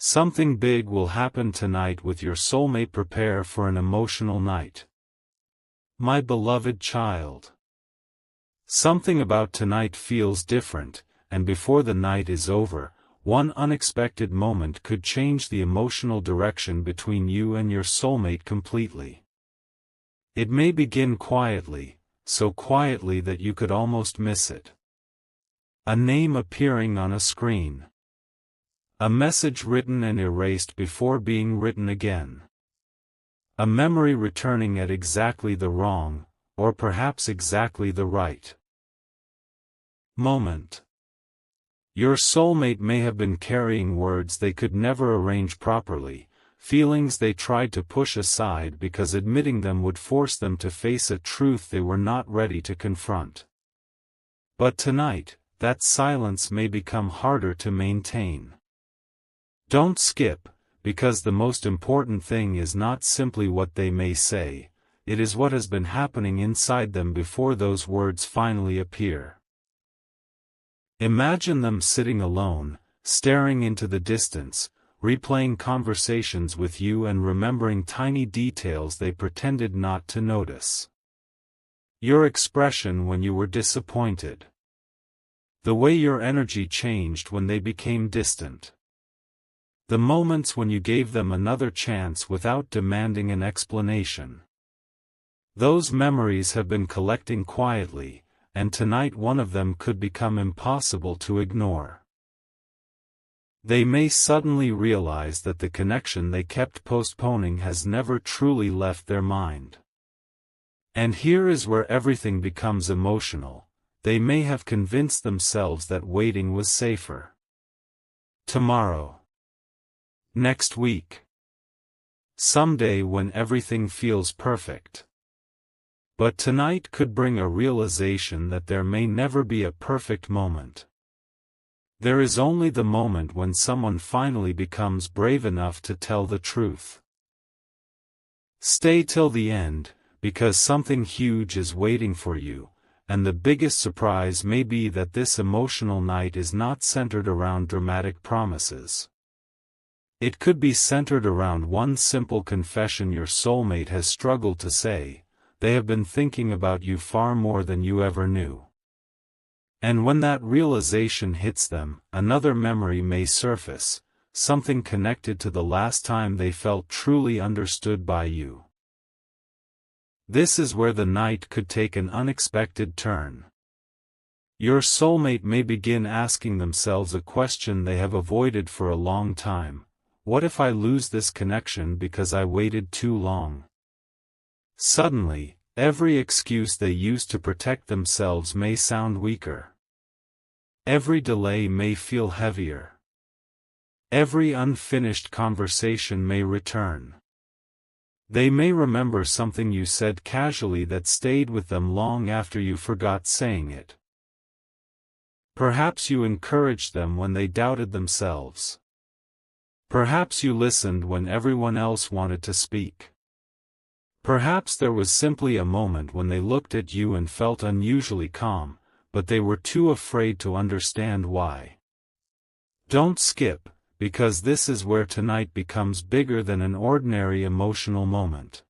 Something big will happen tonight with your soulmate. Prepare for an emotional night. My beloved child. Something about tonight feels different, and before the night is over, one unexpected moment could change the emotional direction between you and your soulmate completely. It may begin quietly, so quietly that you could almost miss it. A name appearing on a screen. A message written and erased before being written again. A memory returning at exactly the wrong, or perhaps exactly the right moment. Your soulmate may have been carrying words they could never arrange properly, feelings they tried to push aside because admitting them would force them to face a truth they were not ready to confront. But tonight, that silence may become harder to maintain. Don't skip, because the most important thing is not simply what they may say, it is what has been happening inside them before those words finally appear. Imagine them sitting alone, staring into the distance, replaying conversations with you and remembering tiny details they pretended not to notice. Your expression when you were disappointed. The way your energy changed when they became distant. The moments when you gave them another chance without demanding an explanation. Those memories have been collecting quietly, and tonight one of them could become impossible to ignore. They may suddenly realize that the connection they kept postponing has never truly left their mind. And here is where everything becomes emotional. They may have convinced themselves that waiting was safer. Tomorrow. Next week. Someday when everything feels perfect. But tonight could bring a realization that there may never be a perfect moment. There is only the moment when someone finally becomes brave enough to tell the truth. Stay till the end, because something huge is waiting for you, and the biggest surprise may be that this emotional night is not centered around dramatic promises. It could be centered around one simple confession your soulmate has struggled to say. They have been thinking about you far more than you ever knew. And when that realization hits them, another memory may surface, something connected to the last time they felt truly understood by you. This is where the night could take an unexpected turn. Your soulmate may begin asking themselves a question they have avoided for a long time. What if I lose this connection because I waited too long? Suddenly, every excuse they used to protect themselves may sound weaker. Every delay may feel heavier. Every unfinished conversation may return. They may remember something you said casually that stayed with them long after you forgot saying it. Perhaps you encouraged them when they doubted themselves. Perhaps you listened when everyone else wanted to speak. Perhaps there was simply a moment when they looked at you and felt unusually calm, but they were too afraid to understand why. Don't skip, because this is where tonight becomes bigger than an ordinary emotional moment.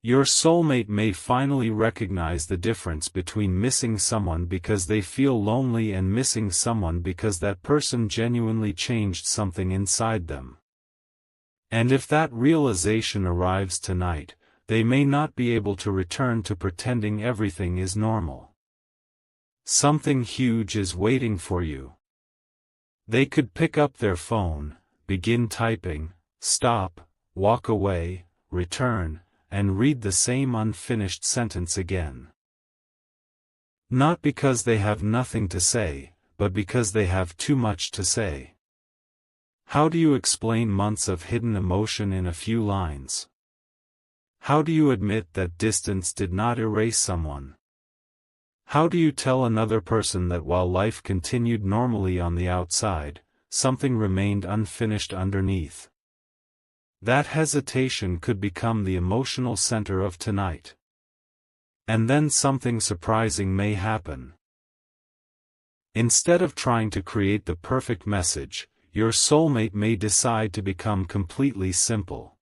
Your soulmate may finally recognize the difference between missing someone because they feel lonely and missing someone because that person genuinely changed something inside them. And if that realization arrives tonight, they may not be able to return to pretending everything is normal. Something huge is waiting for you. They could pick up their phone, begin typing, stop, walk away, return, and read the same unfinished sentence again. Not because they have nothing to say, but because they have too much to say. How do you explain months of hidden emotion in a few lines? How do you admit that distance did not erase someone? How do you tell another person that while life continued normally on the outside, something remained unfinished underneath? That hesitation could become the emotional center of tonight. And then something surprising may happen. Instead of trying to create the perfect message, your soulmate may decide to become completely simple.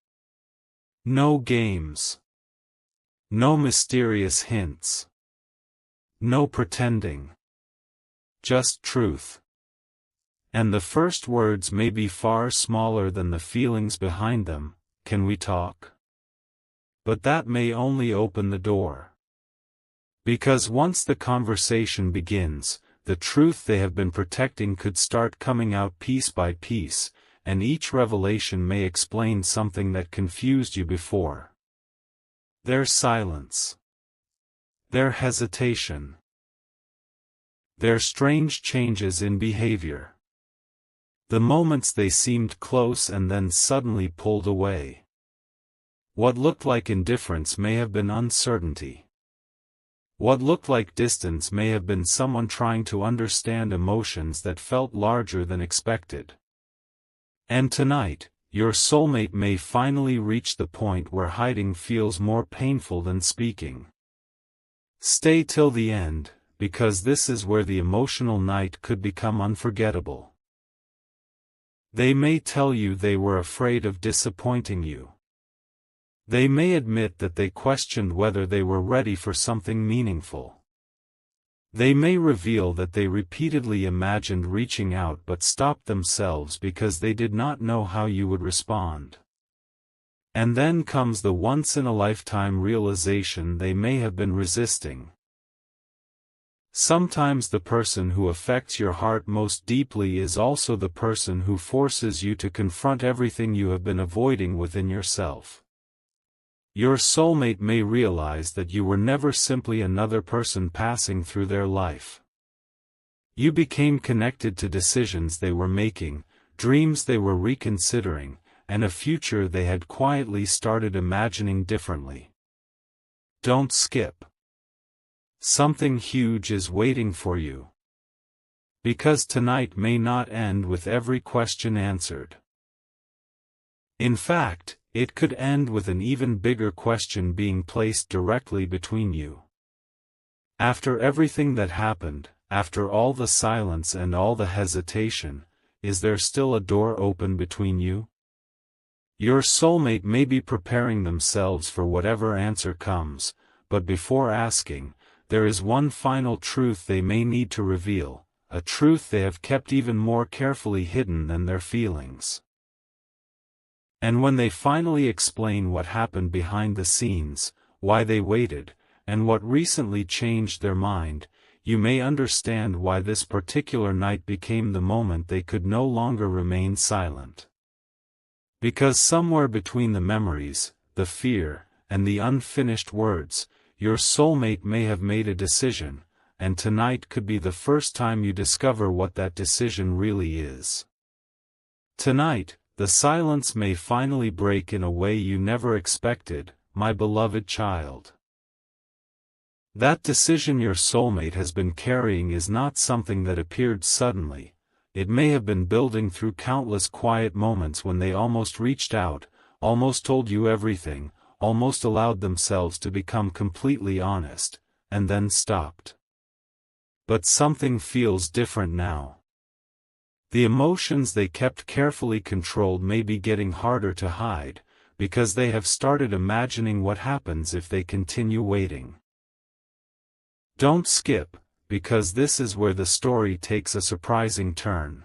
No games. No mysterious hints. No pretending. Just truth. And the first words may be far smaller than the feelings behind them. Can we talk? But that may only open the door. Because once the conversation begins, the truth they have been protecting could start coming out piece by piece, and each revelation may explain something that confused you before. Their silence. Their hesitation. Their strange changes in behavior. The moments they seemed close and then suddenly pulled away. What looked like indifference may have been uncertainty. What looked like distance may have been someone trying to understand emotions that felt larger than expected. And tonight, your soulmate may finally reach the point where hiding feels more painful than speaking. Stay till the end, because this is where the emotional night could become unforgettable. They may tell you they were afraid of disappointing you. They may admit that they questioned whether they were ready for something meaningful. They may reveal that they repeatedly imagined reaching out but stopped themselves because they did not know how you would respond. And then comes the once-in-a-lifetime realization they may have been resisting. Sometimes the person who affects your heart most deeply is also the person who forces you to confront everything you have been avoiding within yourself. Your soulmate may realize that you were never simply another person passing through their life. You became connected to decisions they were making, dreams they were reconsidering, and a future they had quietly started imagining differently. Don't skip. Something huge is waiting for you. Because tonight may not end with every question answered. In fact, it could end with an even bigger question being placed directly between you. After everything that happened, after all the silence and all the hesitation, is there still a door open between you? Your soulmate may be preparing themselves for whatever answer comes, but before asking, there is one final truth they may need to reveal, a truth they have kept even more carefully hidden than their feelings. And when they finally explain what happened behind the scenes, why they waited, and what recently changed their mind, you may understand why this particular night became the moment they could no longer remain silent. Because somewhere between the memories, the fear, and the unfinished words, your soulmate may have made a decision, and tonight could be the first time you discover what that decision really is. Tonight, the silence may finally break in a way you never expected, my beloved child. That decision your soulmate has been carrying is not something that appeared suddenly. It may have been building through countless quiet moments when they almost reached out, almost told you everything, almost allowed themselves to become completely honest, and then stopped. But something feels different now. The emotions they kept carefully controlled may be getting harder to hide, because they have started imagining what happens if they continue waiting. Don't skip, because this is where the story takes a surprising turn.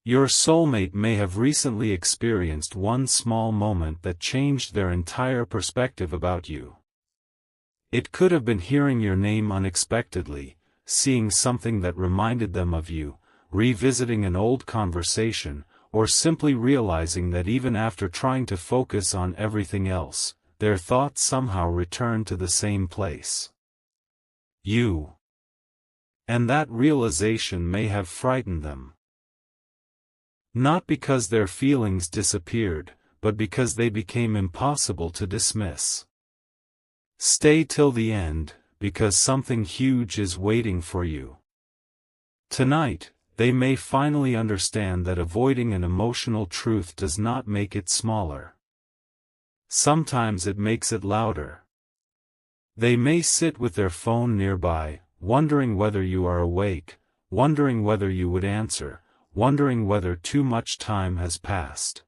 Your soulmate may have recently experienced one small moment that changed their entire perspective about you. It could have been hearing your name unexpectedly, seeing something that reminded them of you, revisiting an old conversation, or simply realizing that even after trying to focus on everything else, their thoughts somehow return to the same place. You. And that realization may have frightened them. Not because their feelings disappeared, but because they became impossible to dismiss. Stay till the end, because something huge is waiting for you. Tonight, they may finally understand that avoiding an emotional truth does not make it smaller. Sometimes it makes it louder. They may sit with their phone nearby, wondering whether you are awake, wondering whether you would answer, wondering whether too much time has passed.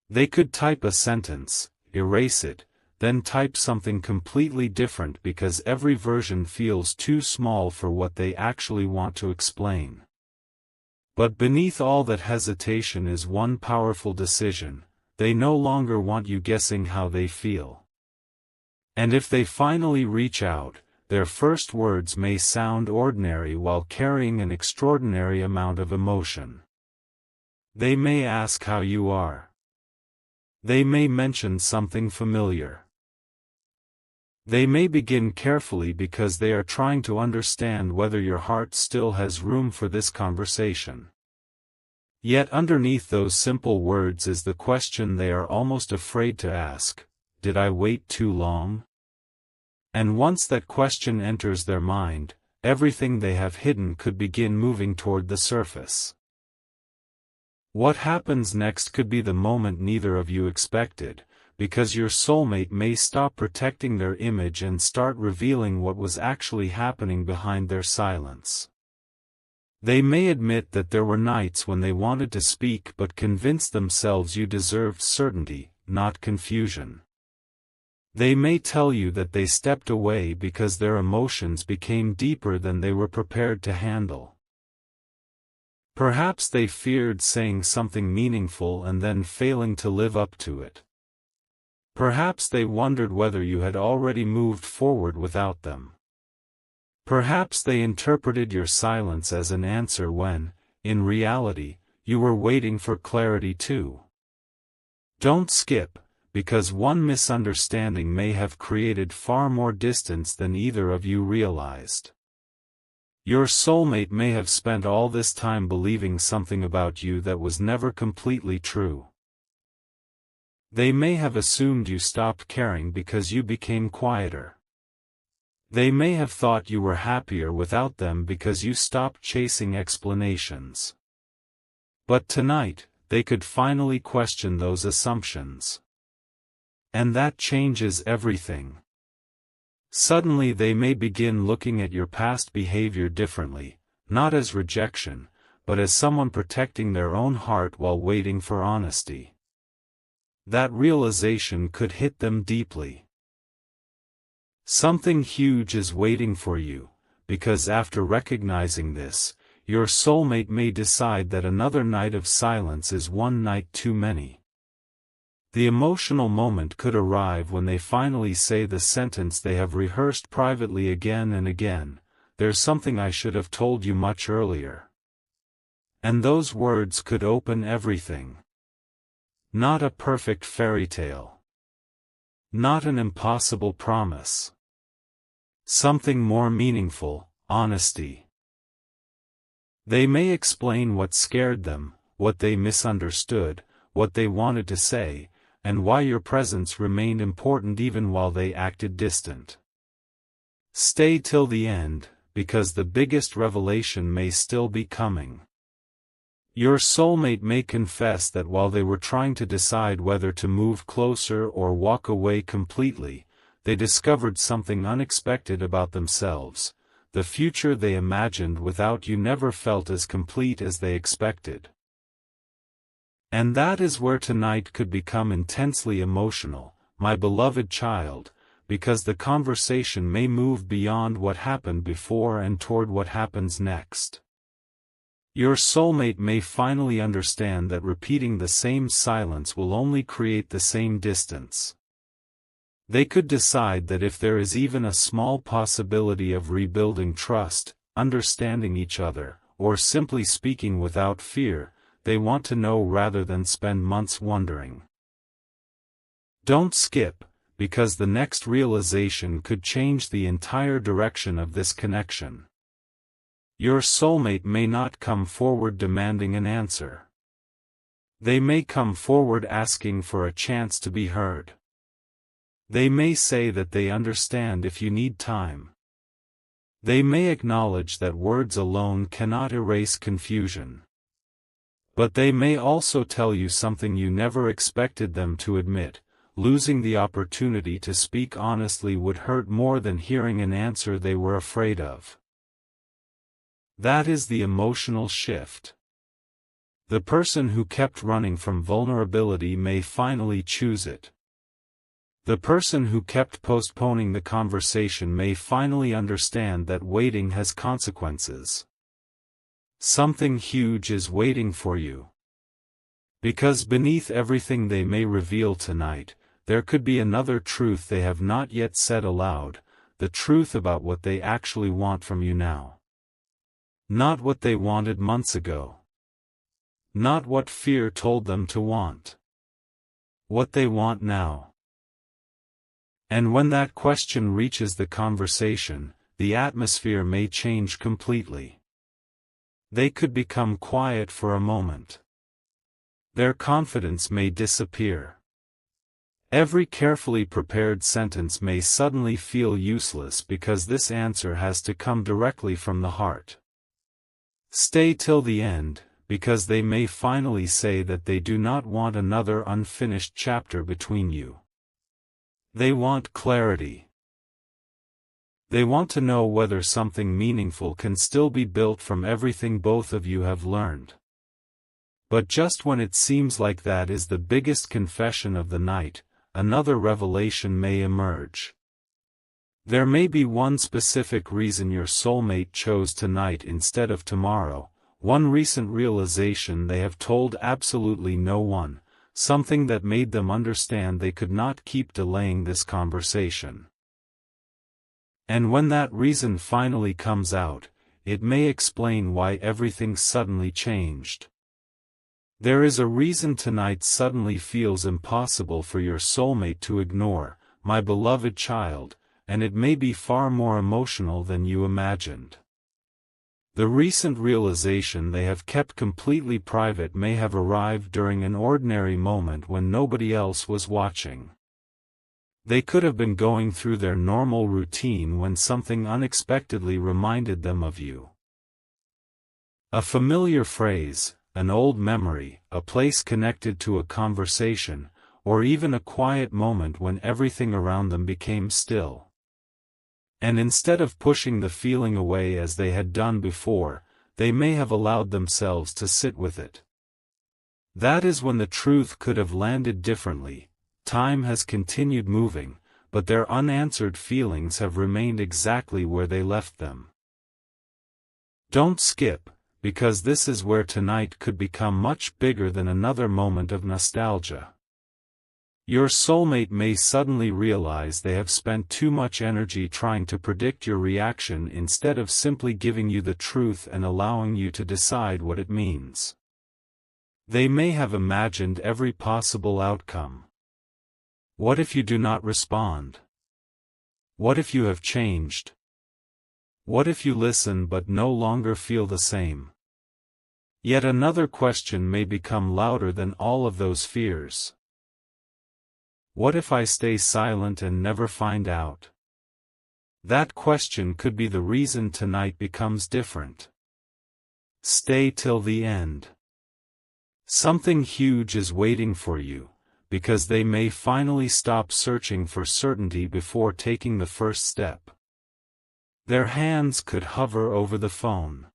They could type a sentence, erase it, then type something completely different because every version feels too small for what they actually want to explain. But beneath all that hesitation is one powerful decision: they no longer want you guessing how they feel. And if they finally reach out, their first words may sound ordinary while carrying an extraordinary amount of emotion. They may ask how you are. They may mention something familiar. They may begin carefully because they are trying to understand whether your heart still has room for this conversation. Yet underneath those simple words is the question they are almost afraid to ask: did I wait too long? And once that question enters their mind, everything they have hidden could begin moving toward the surface. What happens next could be the moment neither of you expected, because your soulmate may stop protecting their image and start revealing what was actually happening behind their silence. They may admit that there were nights when they wanted to speak but convinced themselves you deserved certainty, not confusion. They may tell you that they stepped away because their emotions became deeper than they were prepared to handle. Perhaps they feared saying something meaningful and then failing to live up to it. Perhaps they wondered whether you had already moved forward without them. Perhaps they interpreted your silence as an answer when, in reality, you were waiting for clarity too. Don't skip, because one misunderstanding may have created far more distance than either of you realized. Your soulmate may have spent all this time believing something about you that was never completely true. They may have assumed you stopped caring because you became quieter. They may have thought you were happier without them because you stopped chasing explanations. But tonight, they could finally question those assumptions. And that changes everything. Suddenly they may begin looking at your past behavior differently, not as rejection, but as someone protecting their own heart while waiting for honesty. That realization could hit them deeply. Something huge is waiting for you, because after recognizing this, your soulmate may decide that another night of silence is one night too many. The emotional moment could arrive when they finally say the sentence they have rehearsed privately again and again: "There's something I should have told you much earlier." And those words could open everything. Not a perfect fairy tale. Not an impossible promise. Something more meaningful: honesty. They may explain what scared them, what they misunderstood, what they wanted to say, and why your presence remained important even while they acted distant. Stay till the end, because the biggest revelation may still be coming. Your soulmate may confess that while they were trying to decide whether to move closer or walk away completely, they discovered something unexpected about themselves. The future they imagined without you never felt as complete as they expected. And that is where tonight could become intensely emotional, my beloved child, because the conversation may move beyond what happened before and toward what happens next. Your soulmate may finally understand that repeating the same silence will only create the same distance. They could decide that if there is even a small possibility of rebuilding trust, understanding each other, or simply speaking without fear, they want to know rather than spend months wondering. Don't skip, because the next realization could change the entire direction of this connection. Your soulmate may not come forward demanding an answer. They may come forward asking for a chance to be heard. They may say that they understand if you need time. They may acknowledge that words alone cannot erase confusion. But they may also tell you something you never expected them to admit: losing the opportunity to speak honestly would hurt more than hearing an answer they were afraid of. That is the emotional shift. The person who kept running from vulnerability may finally choose it. The person who kept postponing the conversation may finally understand that waiting has consequences. Something huge is waiting for you. Because beneath everything they may reveal tonight, there could be another truth they have not yet said aloud, the truth about what they actually want from you now. Not what they wanted months ago. Not what fear told them to want. What they want now. And when that question reaches the conversation, the atmosphere may change completely. They could become quiet for a moment. Their confidence may disappear. Every carefully prepared sentence may suddenly feel useless because this answer has to come directly from the heart. Stay till the end, because they may finally say that they do not want another unfinished chapter between you. They want clarity. They want to know whether something meaningful can still be built from everything both of you have learned. But just when it seems like that is the biggest confession of the night, another revelation may emerge. There may be one specific reason your soulmate chose tonight instead of tomorrow, one recent realization they have told absolutely no one, something that made them understand they could not keep delaying this conversation. And when that reason finally comes out, it may explain why everything suddenly changed. There is a reason tonight suddenly feels impossible for your soulmate to ignore, my beloved child, and it may be far more emotional than you imagined. The recent realization they have kept completely private may have arrived during an ordinary moment when nobody else was watching. They could have been going through their normal routine when something unexpectedly reminded them of you. A familiar phrase, an old memory, a place connected to a conversation, or even a quiet moment when everything around them became still. And instead of pushing the feeling away as they had done before, they may have allowed themselves to sit with it. That is when the truth could have landed differently. Time has continued moving, but their unanswered feelings have remained exactly where they left them. Don't skip, because this is where tonight could become much bigger than another moment of nostalgia. Your soulmate may suddenly realize they have spent too much energy trying to predict your reaction instead of simply giving you the truth and allowing you to decide what it means. They may have imagined every possible outcome. What if you do not respond? What if you have changed? What if you listen but no longer feel the same? Yet another question may become louder than all of those fears. What if I stay silent and never find out? That question could be the reason tonight becomes different. Stay till the end. Something huge is waiting for you, because they may finally stop searching for certainty before taking the first step. Their hands could hover over the phone.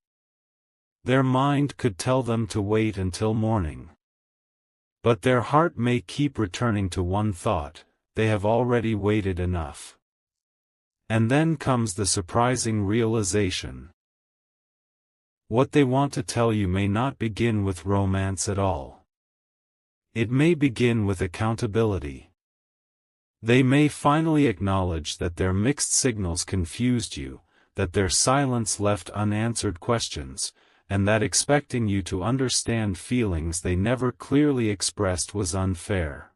Their mind could tell them to wait until morning. But their heart may keep returning to one thought: they have already waited enough. And then comes the surprising realization. What they want to tell you may not begin with romance at all. It may begin with accountability. They may finally acknowledge that their mixed signals confused you, that their silence left unanswered questions, and that expecting you to understand feelings they never clearly expressed was unfair.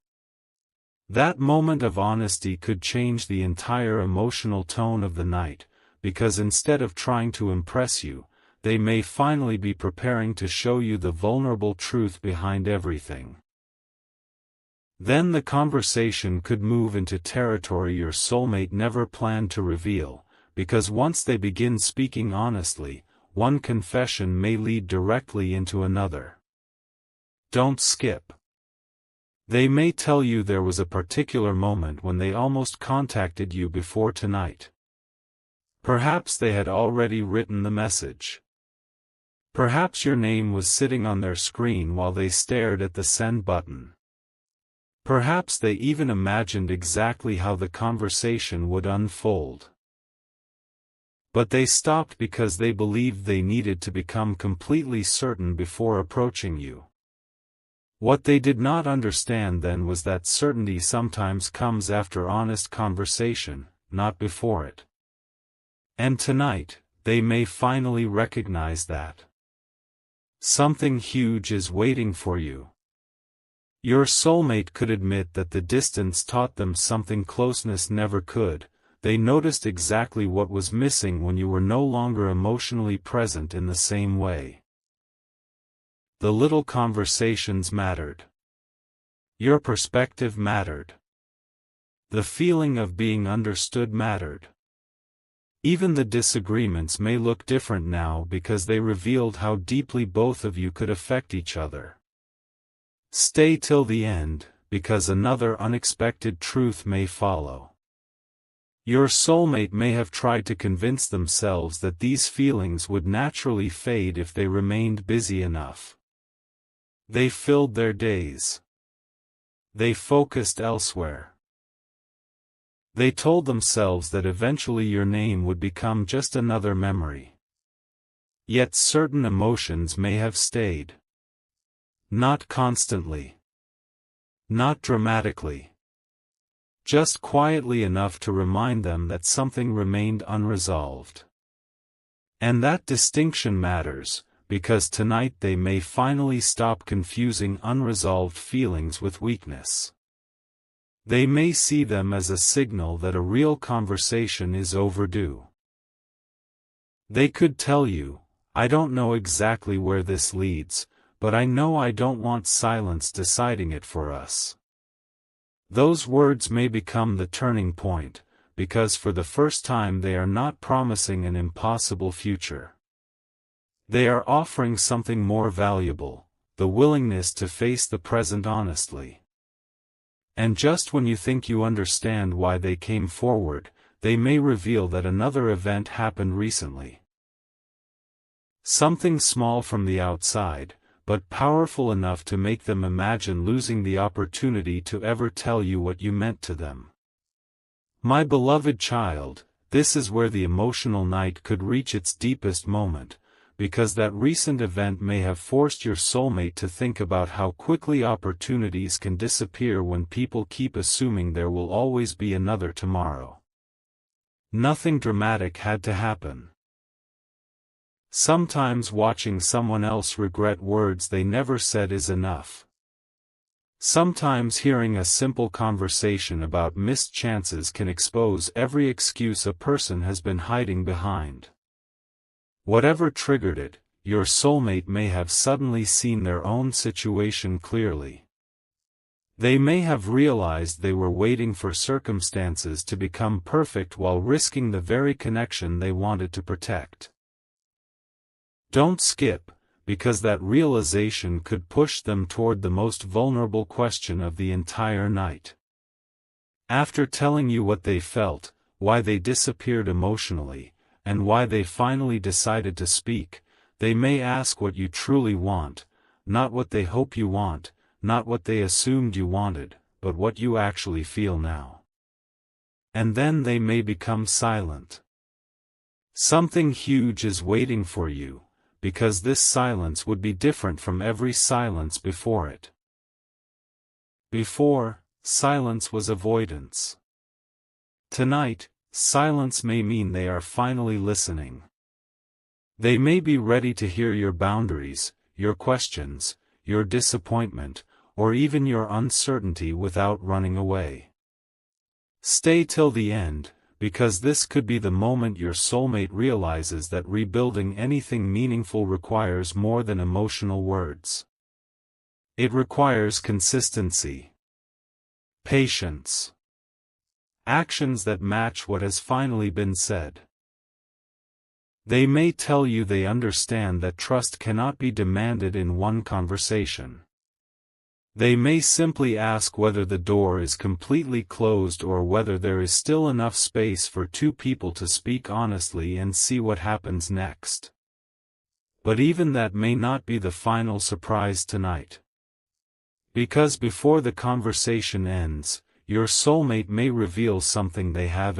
That moment of honesty could change the entire emotional tone of the night, because instead of trying to impress you, they may finally be preparing to show you the vulnerable truth behind everything. Then the conversation could move into territory your soulmate never planned to reveal, because once they begin speaking honestly, one confession may lead directly into another. Don't skip. They may tell you there was a particular moment when they almost contacted you before tonight. Perhaps they had already written the message. Perhaps your name was sitting on their screen while they stared at the send button. Perhaps they even imagined exactly how the conversation would unfold. But they stopped because they believed they needed to become completely certain before approaching you. What they did not understand then was that certainty sometimes comes after honest conversation, not before it. And tonight, they may finally recognize that something huge is waiting for you. Your soulmate could admit that the distance taught them something closeness never could. They noticed exactly what was missing when you were no longer emotionally present in the same way. The little conversations mattered. Your perspective mattered. The feeling of being understood mattered. Even the disagreements may look different now because they revealed how deeply both of you could affect each other. Stay till the end, because another unexpected truth may follow. Your soulmate may have tried to convince themselves that these feelings would naturally fade if they remained busy enough. They filled their days. They focused elsewhere. They told themselves that eventually your name would become just another memory. Yet certain emotions may have stayed. Not constantly. Not dramatically. Just quietly enough to remind them that something remained unresolved. And that distinction matters, because tonight they may finally stop confusing unresolved feelings with weakness. They may see them as a signal that a real conversation is overdue. They could tell you, "I don't know exactly where this leads, but I know I don't want silence deciding it for us." Those words may become the turning point, because for the first time they are not promising an impossible future. They are offering something more valuable, the willingness to face the present honestly. And just when you think you understand why they came forward, they may reveal that another event happened recently. Something small from the outside, but powerful enough to make them imagine losing the opportunity to ever tell you what you meant to them. My beloved child, this is where the emotional night could reach its deepest moment, because that recent event may have forced your soulmate to think about how quickly opportunities can disappear when people keep assuming there will always be another tomorrow. Nothing dramatic had to happen. Sometimes watching someone else regret words they never said is enough. Sometimes hearing a simple conversation about missed chances can expose every excuse a person has been hiding behind. Whatever triggered it, your soulmate may have suddenly seen their own situation clearly. They may have realized they were waiting for circumstances to become perfect while risking the very connection they wanted to protect. Don't skip, because that realization could push them toward the most vulnerable question of the entire night. After telling you what they felt, why they disappeared emotionally, and why they finally decided to speak, they may ask what you truly want, not what they hope you want, not what they assumed you wanted, but what you actually feel now. And then they may become silent. Something huge is waiting for you, because this silence would be different from every silence before it. Before, silence was avoidance. Tonight, silence may mean they are finally listening. They may be ready to hear your boundaries, your questions, your disappointment, or even your uncertainty without running away. Stay till the end, because this could be the moment your soulmate realizes that rebuilding anything meaningful requires more than emotional words. It requires consistency, patience, actions that match what has finally been said. They may tell you they understand that trust cannot be demanded in one conversation. They may simply ask whether the door is completely closed or whether there is still enough space for two people to speak honestly and see what happens next. But even that may not be the final surprise tonight. Because before the conversation ends, your soulmate may reveal something they have